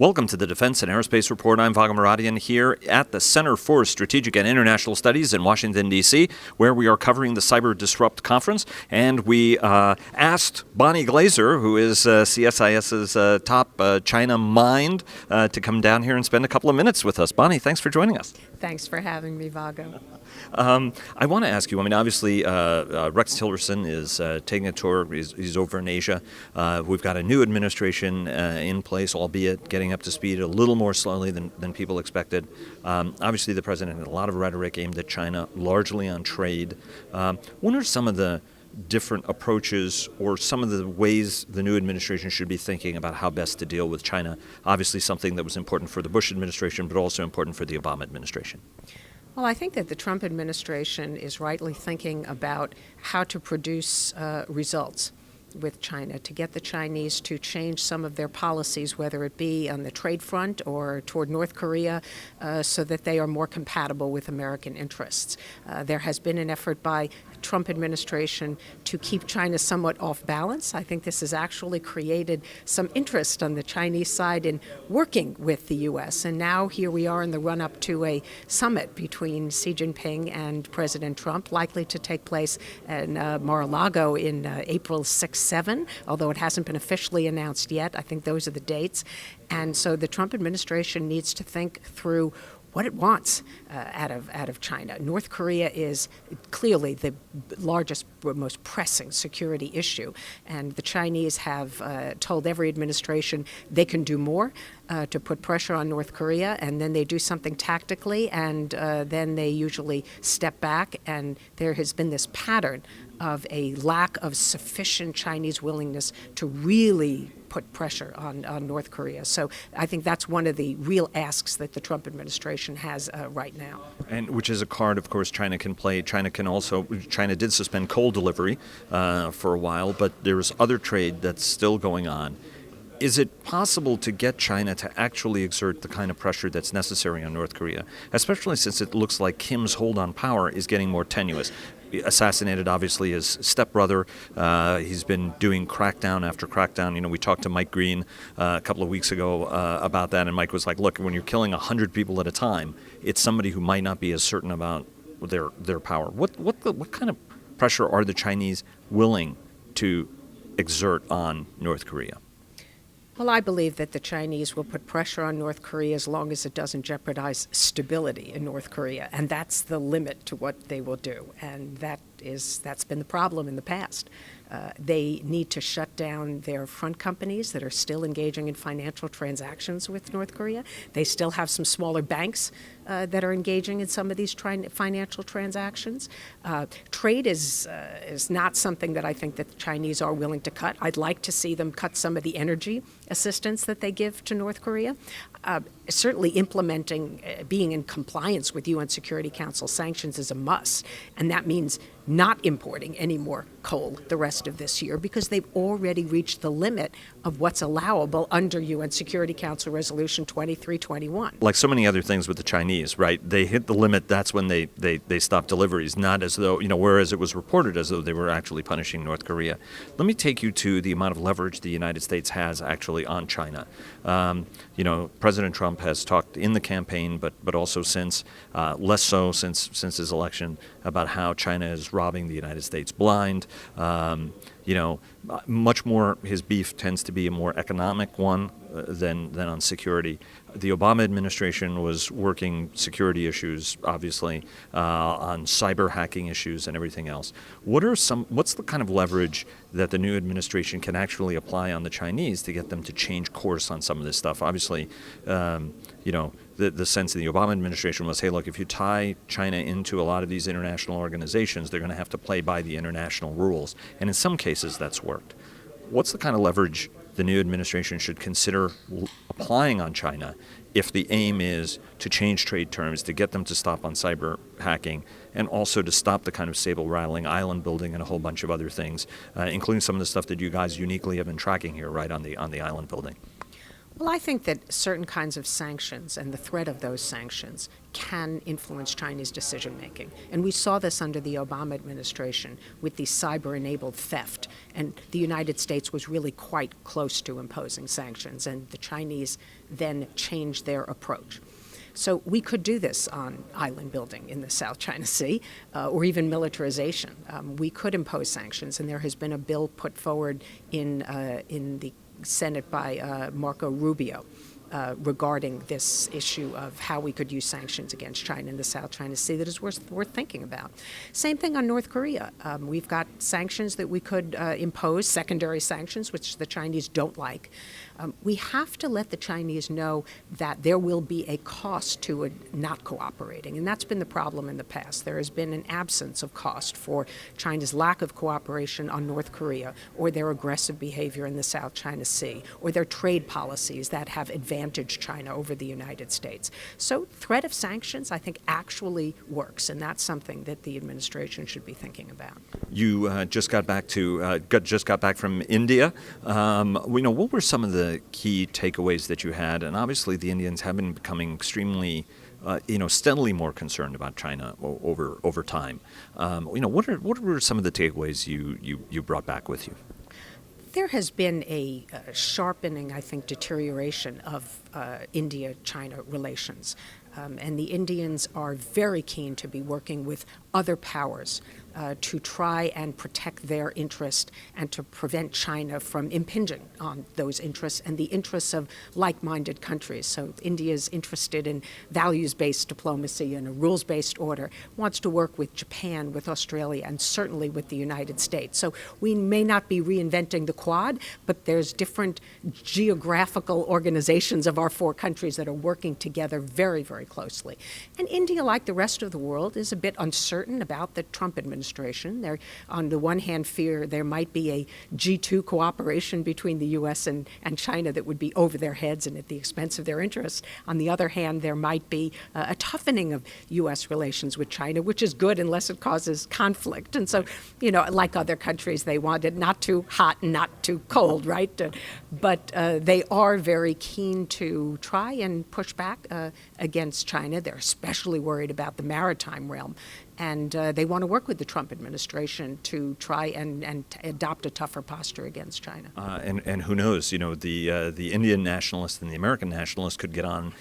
Welcome to the Defense and Aerospace Report. I'm Vago Muradian here at the Center for Strategic and International Studies in Washington, D.C., where we are covering the Cyber Disrupt conference. And we asked Bonnie Glaser, who is CSIS's top China mind, to come down here and spend a couple of minutes with us. Bonnie, thanks for joining us. Thanks for having me, Vago. I want to ask you, obviously, Rex Tillerson is taking a tour. He's over in Asia. We've got a new administration in place, albeit getting up to speed a little more slowly than people expected. Obviously, the president had a lot of rhetoric aimed at China, largely on trade. What are some of the different approaches or some of the ways the new administration should be thinking about how best to deal with China? Obviously, something that was important for the Bush administration, but also important for the Obama administration. Well, I think that the Trump administration is rightly thinking about how to produce results with China, to get the Chinese to change some of their policies, whether it be on the trade front or toward North Korea, so that they are more compatible with American interests. There has been an effort by the Trump administration to keep China somewhat off balance. I think this has actually created some interest on the Chinese side in working with the U.S. And now here we are in the run-up to a summit between Xi Jinping and President Trump, likely to take place in Mar-a-Lago in April 6-7, although it hasn't been officially announced yet. I think those are the dates. And so the Trump administration needs to think through what it wants out of China. North Korea is clearly the largest, most pressing security issue, and the Chinese have told every administration they can do more to put pressure on North Korea, and then they do something tactically, and then they usually step back, and there has been this pattern of a lack of sufficient Chinese willingness to really put pressure on North Korea. So I think that's one of the real asks that the Trump administration has right now. And which is a card, of course, China can play. China did suspend coal delivery for a while, but there's other trade that's still going on. Is it possible to get China to actually exert the kind of pressure that's necessary on North Korea, especially since it looks like Kim's hold on power is getting more tenuous? Assassinated, obviously, his stepbrother. He's been doing crackdown after crackdown. We talked to Mike Green a couple of weeks ago about that, and Mike was like, look, when you're killing 100 people at a time, it's somebody who might not be as certain about their power. What kind of pressure are the Chinese willing to exert on North Korea? Well, I believe that the Chinese will put pressure on North Korea as long as it doesn't jeopardize stability in North Korea, and that's the limit to what they will do, and that's been the problem in the past. They need to shut down their front companies that are still engaging in financial transactions with North Korea. They still have some smaller banks that are engaging in some of these financial transactions. Trade is not something that I think that the Chinese are willing to cut. I'd like to see them cut some of the energy assistance that they give to North Korea. Certainly implementing, being in compliance with UN Security Council sanctions is a must, and that means not importing any more coal the rest of this year because they've already reached the limit of what's allowable under UN Security Council Resolution 2321. Like so many other things with the Chinese, right? They hit the limit, that's when they stop deliveries, not as though, whereas it was reported as though they were actually punishing North Korea. Let me take you to the amount of leverage the United States has actually on China. President Trump has talked in the campaign, but also since, less so since his election, about how China is robbing the United States blind. Much more his beef tends to be a more economic one than on security. The Obama administration was working security issues, obviously, on cyber hacking issues and everything else. What's the kind of leverage that the new administration can actually apply on the Chinese to get them to change course on some of this stuff? Obviously, the sense of the Obama administration was, hey, look, if you tie China into a lot of these international organizations, they're going to have to play by the international rules. And in some cases, that's worked. What's the kind of leverage the new administration should consider applying on China if the aim is to change trade terms, to get them to stop on cyber hacking, and also to stop the kind of sable rattling, island building, and a whole bunch of other things, including some of the stuff that you guys uniquely have been tracking here, right, on the island building? Well, I think that certain kinds of sanctions and the threat of those sanctions can influence Chinese decision making. And we saw this under the Obama administration with the cyber-enabled theft. And the United States was really quite close to imposing sanctions, and the Chinese then changed their approach. So we could do this on island building in the South China Sea, or even militarization. We could impose sanctions, and there has been a bill put forward in the Senate by Marco Rubio regarding this issue of how we could use sanctions against China in the South China Sea that is worth thinking about. Same thing on North Korea. We've got sanctions that we could impose, secondary sanctions, which the Chinese don't like. We have to let the Chinese know that there will be a cost to it not cooperating, and that's been the problem in the past. There has been an absence of cost for China's lack of cooperation on North Korea, or their aggressive behavior in the South China Sea, or their trade policies that have advantaged China over the United States. So threat of sanctions, I think, actually works, and that's something that the administration should be thinking about. You just got back from India. What were some of the key takeaways that you had? And obviously, the Indians have been becoming extremely, steadily more concerned about China over time. What were some of the takeaways you brought back with you? There has been a sharpening, I think, deterioration of India-China relations. And the Indians are very keen to be working with other powers to try and protect their interest and to prevent China from impinging on those interests and the interests of like-minded countries. So India is interested in values-based diplomacy and a rules-based order, wants to work with Japan, with Australia, and certainly with the United States. So we may not be reinventing the Quad, but there's different geographical organizations of our four countries that are working together very, very closely. And India, like the rest of the world, is a bit uncertain about the Trump administration. They're, on the one hand, fear there might be a G2 cooperation between the U.S. and China that would be over their heads and at the expense of their interests. On the other hand, there might be a toughening of U.S. relations with China, which is good unless it causes conflict. And so, like other countries, they want it not too hot and not too cold, right? But they are very keen to try and push back against China. They're especially worried about the maritime realm. And they want to work with the Trump administration to try and adopt a tougher posture against China. And who knows? The Indian nationalist and the American nationalist could get on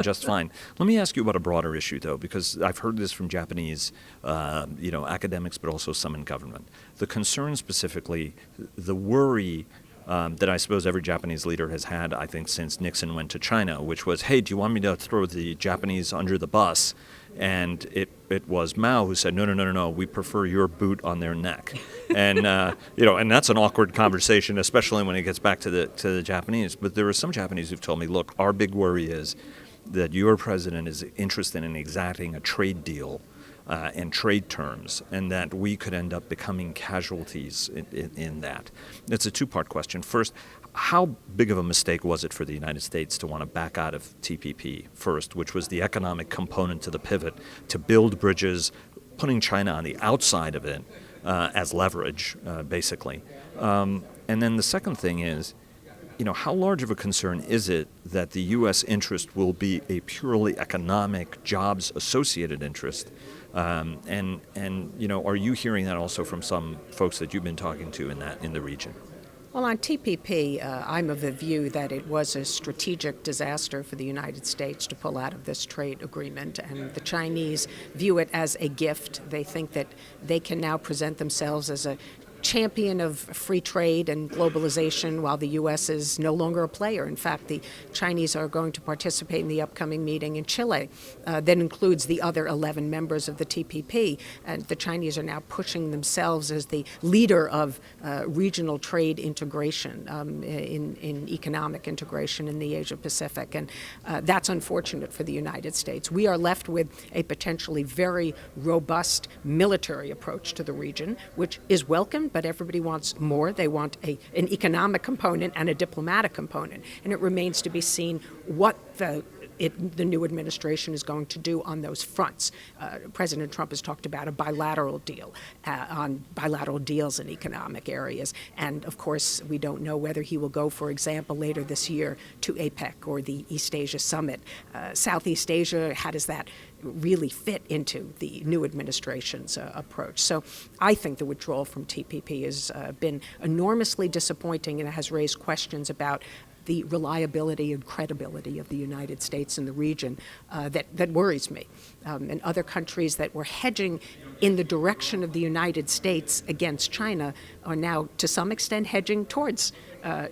just fine. Let me ask you about a broader issue, though, because I've heard this from Japanese, academics, but also some in government. The concern specifically, the worry. That I suppose every Japanese leader has had, I think, since Nixon went to China, which was, hey, do you want me to throw the Japanese under the bus? And it was Mao who said, no, we prefer your boot on their neck. And, and that's an awkward conversation, especially when it gets back to the Japanese. But there are some Japanese who've told me, look, our big worry is that your president is interested in exacting a trade deal and trade terms, and that we could end up becoming casualties in that. It's a two-part question. First, how big of a mistake was it for the United States to want to back out of TPP first, which was the economic component to the pivot, to build bridges, putting China on the outside of it as leverage, basically. And then the second thing is, how large of a concern is it that the U.S. interest will be a purely economic, jobs-associated interest? Are you hearing that also from some folks that you've been talking to in the region? Well, on TPP, I'm of the view that it was a strategic disaster for the United States to pull out of this trade agreement, and the Chinese view it as a gift. They think that they can now present themselves as a champion of free trade and globalization while the U.S. is no longer a player. In fact, the Chinese are going to participate in the upcoming meeting in Chile that includes the other 11 members of the TPP. And the Chinese are now pushing themselves as the leader of regional trade integration, in economic integration in the Asia-Pacific. And that's unfortunate for the United States. We are left with a potentially very robust military approach to the region, which is welcome, but everybody wants more. They want an economic component and a diplomatic component. And it remains to be seen what the the new administration is going to do on those fronts. President Trump has talked about a bilateral deal on bilateral deals in economic areas. And of course, we don't know whether he will go, for example, later this year to APEC or the East Asia Summit. Southeast Asia, how does that really fit into the new administration's approach? So I think the withdrawal from TPP has been enormously disappointing and has raised questions about the reliability and credibility of the United States in the region that worries me. And other countries that were hedging in the direction of the United States against China are now, to some extent, hedging towards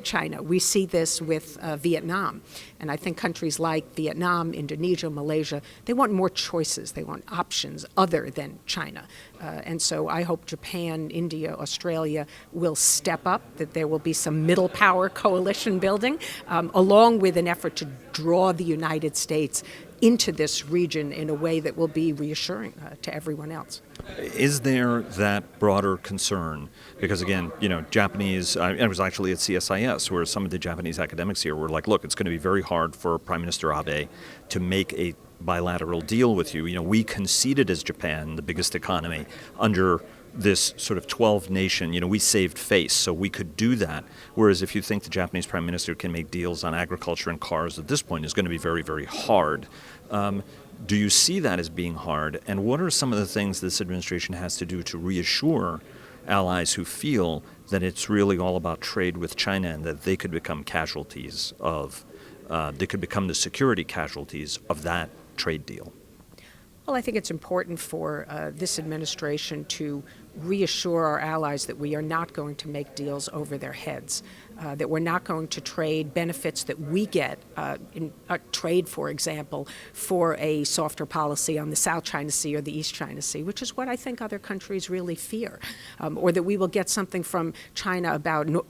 China. We see this with Vietnam. And I think countries like Vietnam, Indonesia, Malaysia, they want more choices. They want options other than China. And so I hope Japan, India, Australia will step up, that there will be some middle power coalition building, along with an effort to draw the United States into this region in a way that will be reassuring to everyone else. Is there that broader concern? Because again, Japanese, I was actually at CSIS where some of the Japanese academics here were like, look, it's going to be very hard for Prime Minister Abe to make a bilateral deal with you. We conceded as Japan, the biggest economy, under this sort of 12 nation, we saved face, so we could do that. Whereas if you think the Japanese Prime Minister can make deals on agriculture and cars at this point, it's going to be very, very hard. Do you see that as being hard? And what are some of the things this administration has to do to reassure allies who feel that it's really all about trade with China and that they could become casualties of, they could become the security casualties of that trade deal? Well, I think it's important for this administration to reassure our allies that we are not going to make deals over their heads, that we're not going to trade benefits that we get in trade, for example, for a softer policy on the South China Sea or the East China Sea, which is what I think other countries really fear, or that we will get something from China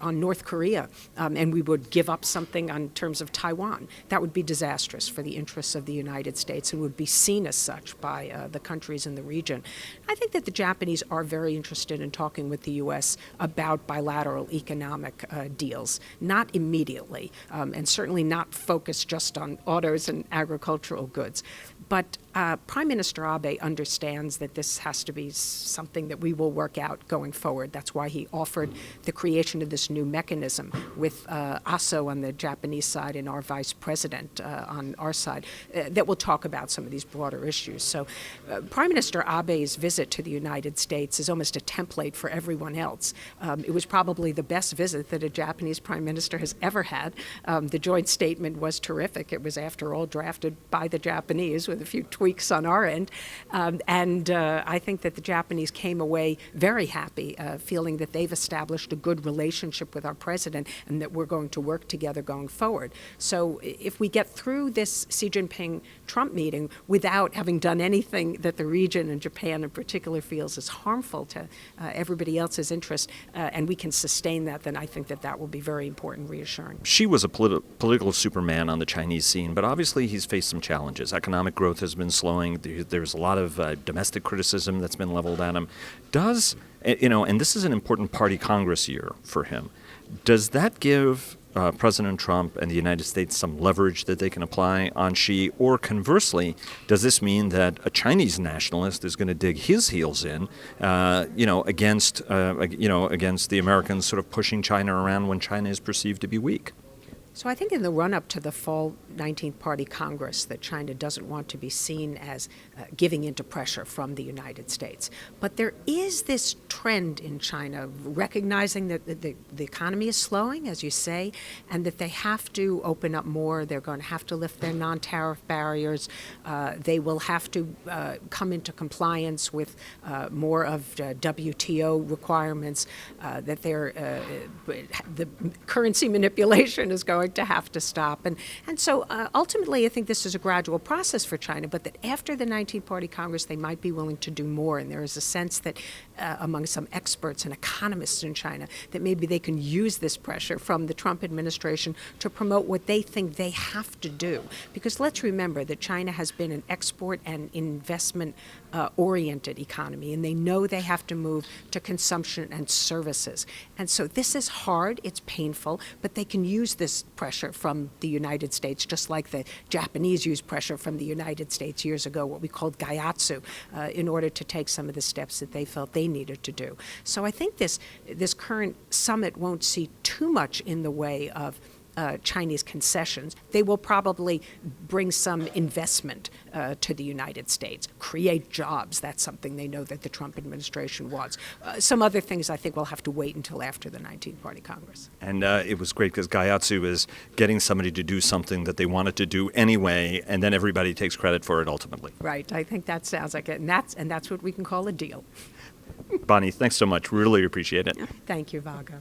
on North Korea, and we would give up something on terms of Taiwan. That would be disastrous for the interests of the United States and would be seen as such by the countries in the region. I think that the Japanese are very interested in talking with the U.S. about bilateral economic deals, not immediately, and certainly not focused just on autos and agricultural goods. But Prime Minister Abe understands that this has to be something that we will work out going forward. That's why he offered the creation of this new mechanism with Aso on the Japanese side and our vice president on our side that will talk about some of these broader issues. So Prime Minister Abe's visit to the United States is almost a template for everyone else. It was probably the best visit that a Japanese prime minister has ever had. The joint statement was terrific. It was, after all, drafted by the Japanese with a few tweaks on our end. I think that the Japanese came away very happy, feeling that they've established a good relationship with our president and that we're going to work together going forward. So if we get through this Xi Jinping-Trump meeting without having done anything that the region and Japan in particular feels is harmful to everybody else's interest, and we can sustain that, then I think that that will be very important, reassuring. Xi was a political superman on the Chinese scene, but obviously he's faced some challenges. Economic growth has been slowing. There's a lot of domestic criticism that's been leveled at him. And this is an important party Congress year for him. Does that give President Trump and the United States some leverage that they can apply on Xi? Or conversely, does this mean that a Chinese nationalist is going to dig his heels in, against the Americans sort of pushing China around when China is perceived to be weak? So I think in the run-up to the fall 19th Party Congress that China doesn't want to be seen as giving into pressure from the United States. But there is this trend in China recognizing that the economy is slowing, as you say, and that they have to open up more. They're going to have to lift their non-tariff barriers. They will have to come into compliance with more of WTO requirements, that the currency manipulation is going to have to stop. And so ultimately, I think this is a gradual process for China, but that after the 19th Party Congress, they might be willing to do more. And there is a sense that among some experts and economists in China that maybe they can use this pressure from the Trump administration to promote what they think they have to do. Because let's remember that China has been an export and investment oriented economy, and they know they have to move to consumption and services. And so this is hard, it's painful, but they can use this pressure from the United States, just like the Japanese used pressure from the United States years ago, what we called gaiatsu, in order to take some of the steps that they felt they needed to do. So I think this current summit won't see too much in the way of Chinese concessions. They will probably bring some investment to the United States, create jobs. That's something they know that the Trump administration wants. Some other things I think will have to wait until after the 19th-party Congress. And it was great because gaiatsu is getting somebody to do something that they wanted to do anyway, and then everybody takes credit for it ultimately. Right. I think that sounds like it. And that's what we can call a deal. Bonnie, thanks so much. Really appreciate it. Thank you, Vago.